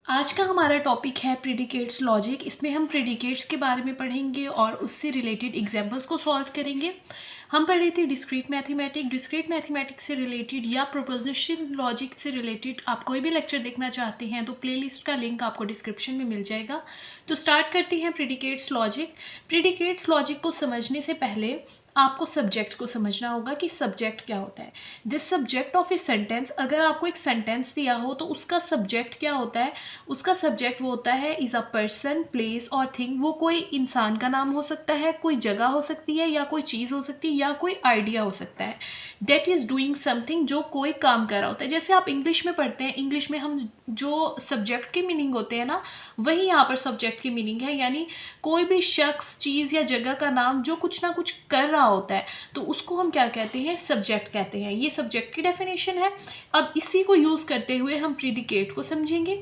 आज का हमारा टॉपिक है प्रीडिकेट्स लॉजिक। इसमें हम प्रीडिकेट्स के बारे में पढ़ेंगे और उससे रिलेटेड एग्जांपल्स को सॉल्व करेंगे। हम पढ़ रहे थे डिस्क्रीट मैथमेटिक्स से रिलेटेड या प्रोपोजिशनल लॉजिक से रिलेटेड। आप कोई भी लेक्चर देखना चाहते हैं तो प्लेलिस्ट का लिंक आपको डिस्क्रिप्शन में मिल जाएगा। तो स्टार्ट करते हैं प्रीडिकेट्स लॉजिक। प्रीडिकेट्स लॉजिक को समझने से पहले आपको सब्जेक्ट को समझना होगा कि सब्जेक्ट क्या होता है। This subject of a sentence, अगर आपको एक सेंटेंस दिया हो तो उसका सब्जेक्ट क्या होता है। उसका सब्जेक्ट वो होता है इज़ अ पर्सन, प्लेस और थिंग। वो कोई इंसान का नाम हो सकता है, कोई जगह हो सकती है, या कोई चीज़ हो सकती है, या कोई आइडिया हो सकता है दैट इज़ डूइंग समथिंग, जो कोई काम कर रहा होता है। जैसे आप इंग्लिश में पढ़ते हैं, इंग्लिश में हम जो सब्जेक्ट के मीनिंग होते हैं ना, वही यहाँ पर सब्जेक्ट की मीनिंग है। यानी कोई भी शख्स, चीज़ या जगह का नाम जो कुछ ना कुछ कर रहा होता है तो उसको हम क्या कहते हैं, सब्जेक्ट कहते हैं। ये सब्जेक्ट की डेफिनेशन है। अब इसी को यूज़ करते हुए हम प्रीडिकेट को समझेंगे।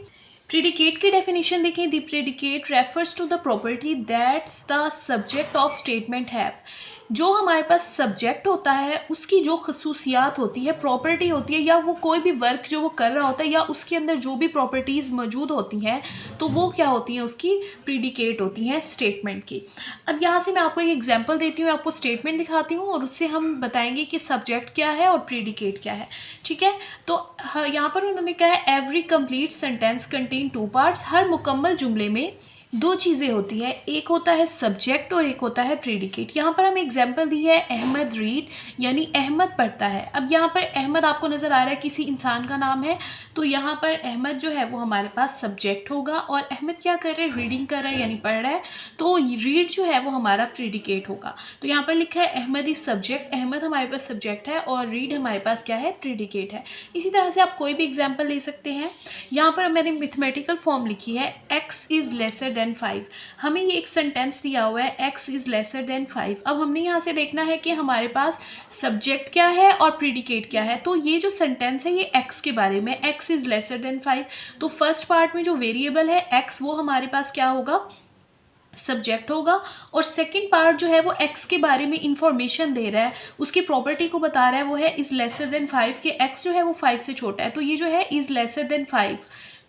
प्रीडिकेट की डेफिनेशन देखें। The predicate refers to the property that's the subject of statement have. जो हमारे पास सब्जेक्ट होता है उसकी जो खसूसियात होती है, प्रॉपर्टी होती है, या वो कोई भी वर्क जो वो कर रहा होता है या उसके अंदर जो भी प्रॉपर्टीज़ मौजूद होती हैं, तो वो क्या होती हैं, उसकी प्रीडिकेट होती हैं स्टेटमेंट की। अब यहाँ से मैं आपको एक एग्जांपल देती हूँ, आपको स्टेटमेंट दिखाती हूँ और उससे हम बताएंगे कि सब्जेक्ट क्या है और प्रीडिकेट क्या है। ठीक है, तो यहाँ पर उन्होंने कहा है every complete sentence contain two parts. हर मुकम्मल जुमले में दो चीज़ें होती है, एक होता है सब्जेक्ट और एक होता है प्रीडिकेट। यहाँ पर हमें एग्जांपल दी है अहमद रीड, यानी अहमद पढ़ता है। अब यहाँ पर अहमद आपको नज़र आ रहा है किसी इंसान का नाम है, तो यहाँ पर अहमद जो है वो हमारे पास सब्जेक्ट होगा और अहमद क्या कर रहा है, रीडिंग कर रहा है यानी पढ़ रहा है, तो रीड जो है वो हमारा प्रीडिकेट होगा। तो यहाँ पर लिखा है अहमद इज सब्जेक्ट, अहमद हमारे पास सब्जेक्ट है और रीड हमारे पास क्या है, प्रीडिकेट है। इसी तरह से आप कोई भी एग्जाम्पल ले सकते हैं। यहाँ पर मैंने मैथमेटिकल फॉर्म लिखी है x इज़ लेसर देन 5। हमें ये एक सेंटेंस दिया हुआ है x इज़ लेसर देन 5। अब हमने यहाँ से देखना है कि हमारे पास सब्जेक्ट क्या है और प्रीडिकेट क्या है। तो ये जो सेंटेंस है ये x के बारे में, x इज़ लेसर देन 5। तो फर्स्ट पार्ट में जो वेरिएबल है x, वो हमारे पास क्या होगा, सब्जेक्ट होगा। और सेकंड पार्ट जो है वो x के बारे में इंफॉर्मेशन दे रहा है, उसकी प्रॉपर्टी को बता रहा है, वो है इज़ लेसर देन 5 कि x जो है वो 5 से छोटा है। तो ये जो है इज़ लेसर देन 5,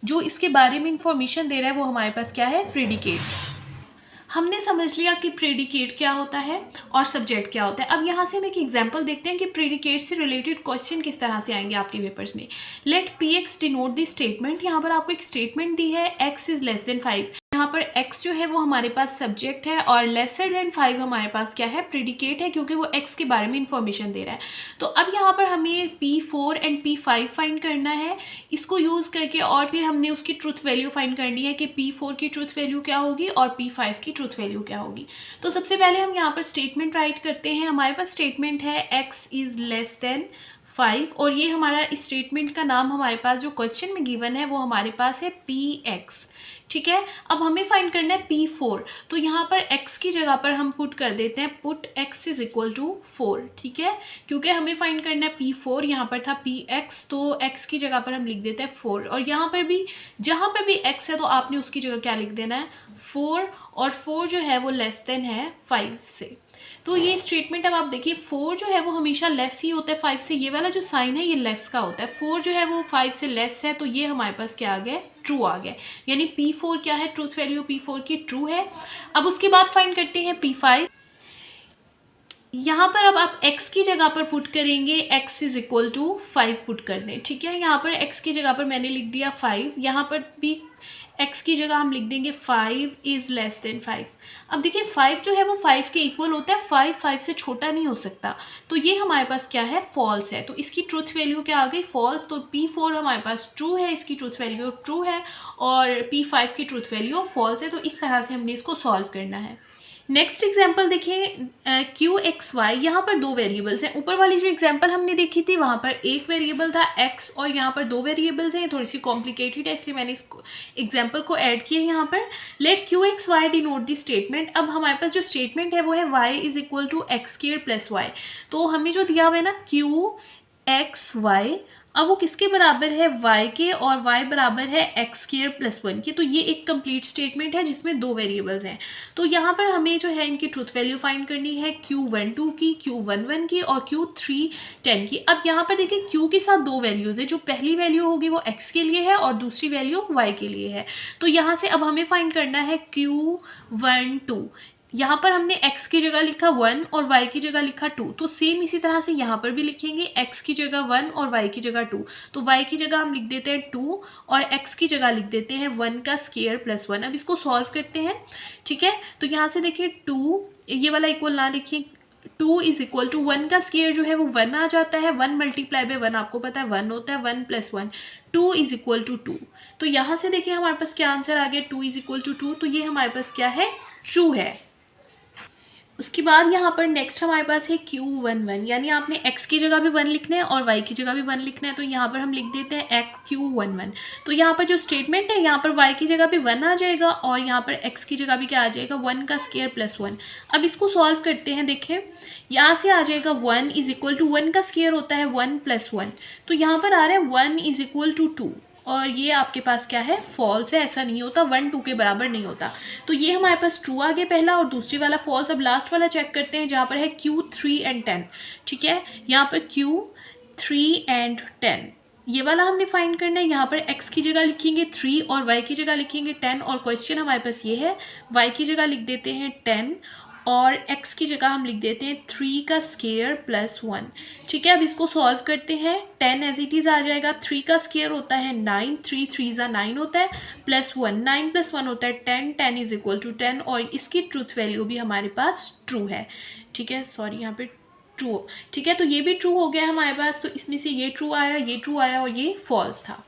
जो इसके बारे में इंफॉर्मेशन दे रहा है, वो हमारे पास क्या है, प्रीडिकेट। हमने समझ लिया कि प्रीडिकेट क्या होता है और सब्जेक्ट क्या होता है। अब यहाँ से हम एक एग्जांपल देखते हैं कि प्रीडिकेट से रिलेटेड क्वेश्चन किस तरह से आएंगे आपके पेपर्स में। Let p x denote the statement. यहाँ पर आपको एक स्टेटमेंट दी है x इज़ लेस देन 5। यहाँ पर x जो है वो हमारे पास सब्जेक्ट है और लेसर देन 5 हमारे पास क्या है, प्रीडिकेट है, क्योंकि वो x के बारे में इंफॉर्मेशन दे रहा है। तो अब यहाँ पर हमें P4 एंड P5 फाइंड करना है। इसको यूज़ करके और फिर हमने उसकी ट्रुथ वैल्यू फाइंड करनी है कि P4 की ट्रुथ वैल्यू क्या होगी और P5 की ट्रुथ वैल्यू क्या होगी। तो सबसे पहले हम यहाँ पर स्टेटमेंट राइट करते हैं। हमारे पास स्टेटमेंट है x इज़ लेस देन 5 और ये हमारा इस स्टेटमेंट का नाम हमारे पास जो क्वेश्चन में गिवन है वो हमारे पास है px। ठीक है, अब हमें फाइंड करना है P4। तो यहाँ पर x की जगह पर हम पुट कर देते हैं, put x is equal to 4। ठीक है, क्योंकि हमें फाइंड करना है P4, यहाँ पर था Px, तो x की जगह पर हम लिख देते हैं 4। और यहाँ पर भी जहाँ पर भी x है तो आपने उसकी जगह क्या लिख देना है, 4। और 4 जो है वो लेस देन है 5 से। तो ये स्टेटमेंट अब आप देखिए, 4 जो है वो हमेशा लेस ही होता है 5 से। ये वाला जो साइन है ये लेस का होता है। 4 जो है वो 5 से लेस है, तो ये हमारे पास क्या आ गया, ट्रू आ गया। यानी P4 क्या है, ट्रूथ वैल्यू P4 की ट्रू है। अब उसके बाद फाइंड करते हैं P5। यहाँ पर अब आप x की जगह पर पुट करेंगे, x is equal to 5 put कर दें। ठीक है, यहाँ पर x की जगह पर मैंने लिख दिया 5, यहाँ पर भी x की जगह हम लिख देंगे 5 इज़ लेस देन 5। अब देखिए 5 जो है वो 5 के इक्वल होता है, 5 से छोटा नहीं हो सकता। तो ये हमारे पास क्या है, फॉल्स है। तो इसकी ट्रूथ वैल्यू क्या आ गई, फॉल्स। तो P4 हमारे पास ट्रू है, इसकी ट्रूथ वैल्यू ट्रू है, और P5 की ट्रूथ वैल्यू फॉल्स है। तो इस तरह से हमने इसको सॉल्व करना है। नेक्स्ट एग्जाम्पल देखिए, क्यू एक्स वाई। यहाँ पर दो वेरिएबल्स हैं। ऊपर वाली जो एग्जाम्पल हमने देखी थी वहाँ पर एक वेरिएबल था x और यहाँ पर दो वेरिएबल्स हैं। थोड़ी सी कॉम्प्लिकेटेड है, इसलिए मैंने इस एग्जाम्पल को ऐड किया यहाँ पर। Let q x y denote the statement. अब हमारे पास जो स्टेटमेंट है वो है y is equal to x square plus y. तो हमें जो दिया हुआ है ना, क्यू एक्स वाई, अब वो किसके बराबर है, y के, और y बराबर है x स्क्वायर प्लस 1 की। तो ये एक कंप्लीट स्टेटमेंट है जिसमें दो वेरिएबल्स हैं। तो यहाँ पर हमें जो है इनकी ट्रूथ वैल्यू फाइंड करनी है q12 की, q11 की और q310 की। अब यहाँ पर देखिए q के साथ दो वैल्यूज़ है, जो पहली वैल्यू होगी वो x के लिए है और दूसरी वैल्यू y के लिए है। तो यहाँ से अब हमें फाइंड करना है q12। यहाँ पर हमने x की जगह लिखा 1 और y की जगह लिखा 2, तो सेम इसी तरह से यहाँ पर भी लिखेंगे x की जगह 1 और y की जगह 2। तो y की जगह हम लिख देते हैं 2 और x की जगह लिख देते हैं 1 का स्क्वायर प्लस 1। अब इसको सॉल्व करते हैं, ठीक है। तो यहाँ से देखिए 2, ये वाला इक्वल ना लिखिए, 2 इज इक्वल टू 1 का स्क्वायर जो है वो 1 आ जाता है, 1 मल्टीप्लाई बाय 1 आपको पता है 1 होता है, 1 प्लस 1, 2 इज इक्वल टू 2। तो यहाँ से देखिए हमारे पास क्या आंसर आ गया, 2 इज इक्वल टू 2। तो ये हमारे पास क्या है, ट्रू है। उसके बाद यहाँ पर नेक्स्ट हमारे पास है q11, यानी आपने x की जगह भी 1 लिखना है और y की जगह भी 1 लिखना है। तो यहाँ पर हम लिख देते हैं x q11। तो यहाँ पर जो स्टेटमेंट है, यहाँ पर y की जगह भी 1 आ जाएगा और यहाँ पर x की जगह भी क्या आ जाएगा, 1 का स्क्वायर प्लस 1। अब इसको सॉल्व करते हैं, देखें यहाँ से आ जाएगा 1 इज इक्वल टू 1 का स्क्वायर होता है 1 प्लस 1। तो यहाँ पर आ रहा है 1 इज इक्वल टू 2, और ये आपके पास क्या है, फॉल्स है, ऐसा नहीं होता, 1 2 के बराबर नहीं होता। तो ये हमारे पास ट्रू आ गया पहला, और दूसरी वाला फॉल्स। अब लास्ट वाला चेक करते हैं जहाँ पर है q3 and 10, ठीक है। यहाँ पर q3 and 10 ये वाला हमने फाइंड करना है। यहाँ पर x की जगह लिखेंगे 3 और y की जगह लिखेंगे 10, और क्वेश्चन हमारे पास ये है, y की जगह लिख देते हैं 10 और x की जगह हम लिख देते हैं 3 का स्क्वायर प्लस 1, ठीक है। अब इसको सॉल्व करते हैं, 10 एज इट इज़ आ जाएगा, 3 का स्क्वायर होता है 9, 3 3 9 होता है, प्लस 1, 9 प्लस 1 होता है 10, 10 इज इक्वल टू 10, और इसकी ट्रूथ वैल्यू भी हमारे पास ट्रू है, ठीक है। सॉरी, यहाँ पे ट्रू, ठीक है। तो ये भी ट्रू हो गया हमारे पास। तो इसमें से ये ट्रू आया, ये ट्रू आया और ये फॉल्स था।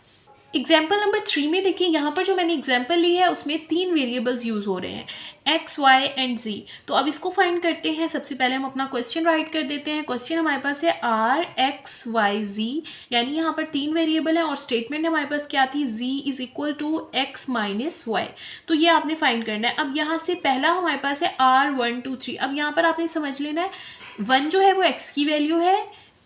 एग्जाम्पल नंबर 3 में देखिए, यहाँ पर जो मैंने एग्जाम्पल ली है उसमें 3 वेरिएबल्स यूज़ हो रहे हैं, x, y एंड z। तो अब इसको फाइंड करते हैं। सबसे पहले हम अपना क्वेश्चन राइट कर देते हैं। क्वेश्चन हमारे पास है r, x, y, z, यानी यहाँ पर 3 वेरिएबल है और स्टेटमेंट हमारे पास क्या थी, z is equal to x minus y. तो ये आपने फाइंड करना है। अब यहाँ से पहला हमारे पास है r 1 2 3। अब यहाँ पर आपने समझ लेना है, 1 जो है वो x की वैल्यू है,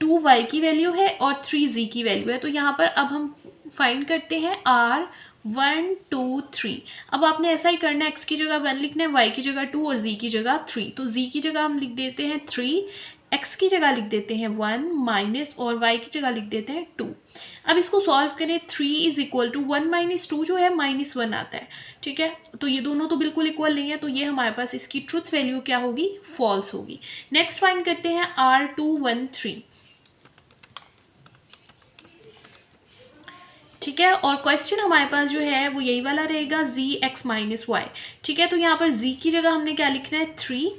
2 y की वैल्यू है और 3 z की वैल्यू है। तो यहाँ पर अब हम फाइंड करते हैं r 1 2 3। अब आपने ऐसा ही करना है, x की जगह 1 लिखना है, y की जगह 2 और z की जगह 3। तो z की जगह हम लिख देते हैं 3, x की जगह लिख देते हैं 1 माइनस, और y की जगह लिख देते हैं 2। अब इसको सॉल्व करें, 3 इज इक्वल टू 1 माइनस 2 जो है -1 आता है, ठीक है। तो ये दोनों तो बिल्कुल इक्वल नहीं है, तो ये हमारे पास इसकी ट्रुथ वैल्यू क्या होगी, फॉल्स होगी। नेक्स्ट फाइंड करते हैं r2 1 3, ठीक है। और क्वेश्चन हमारे पास जो है वो यही वाला रहेगा, z x माइनस वाई, ठीक है। तो यहाँ पर z की जगह हमने क्या लिखना है 3,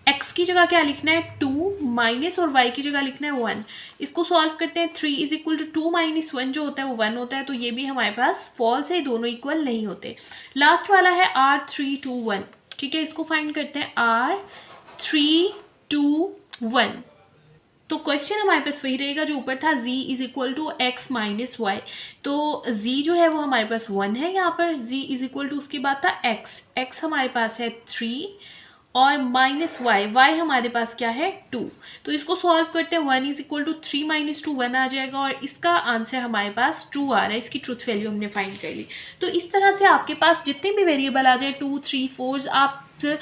x की जगह क्या लिखना है 2 माइनस, और y की जगह लिखना है 1। इसको सॉल्व करते हैं, 3 इज इक्वल टू 2 माइनस 1 जो होता है वो 1 होता है। तो ये भी हमारे पास फॉल्स है, दोनों इक्वल नहीं होते। लास्ट वाला है r3 2 1, ठीक है। इसको फाइंड करते हैं, r3 2 1। तो क्वेश्चन हमारे पास वही रहेगा जो ऊपर था, z is equal to x minus y. तो z जो है वो हमारे पास 1 है, यहाँ पर z इज इक्वल टू उसके बाद था x हमारे पास है 3 और माइनस y हमारे पास क्या है 2। तो इसको सॉल्व करते हैं, 1 इज इक्वल टू 3 माइनस 2 1 आ जाएगा, और इसका आंसर हमारे पास ट्रू आ रहा है। इसकी ट्रूथ वैल्यू हमने फाइंड कर ली। तो इस तरह से आपके पास जितने भी वेरिएबल आ जाए 2 3 4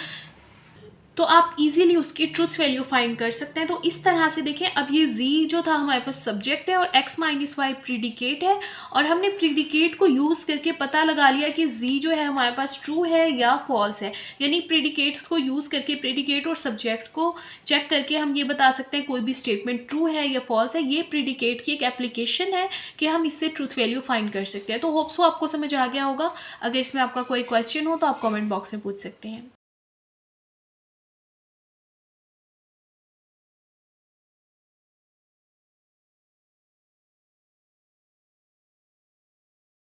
तो आप इजीली उसकी ट्रूथ वैल्यू फाइंड कर सकते हैं। तो इस तरह से देखें, अब ये z जो था हमारे पास सब्जेक्ट है और x माइनस वाई प्रीडिकेट है, और हमने प्रीडिकेट को यूज़ करके पता लगा लिया कि z जो है हमारे पास ट्रू है या फॉल्स है। यानी प्रीडिकेट्स को यूज़ करके, प्रीडिकेट और सब्जेक्ट को चेक करके हम ये बता सकते हैं कोई भी स्टेटमेंट ट्रू है या फॉल्स है। ये प्रीडिकेट की एक एप्लीकेशन है कि हम इससे ट्रूथ वैल्यू फाइंड कर सकते हैं। तो होप्स वो आपको समझ आ गया होगा। अगर इसमें आपका कोई क्वेश्चन हो तो आप कॉमेंट बॉक्स में पूछ सकते हैं।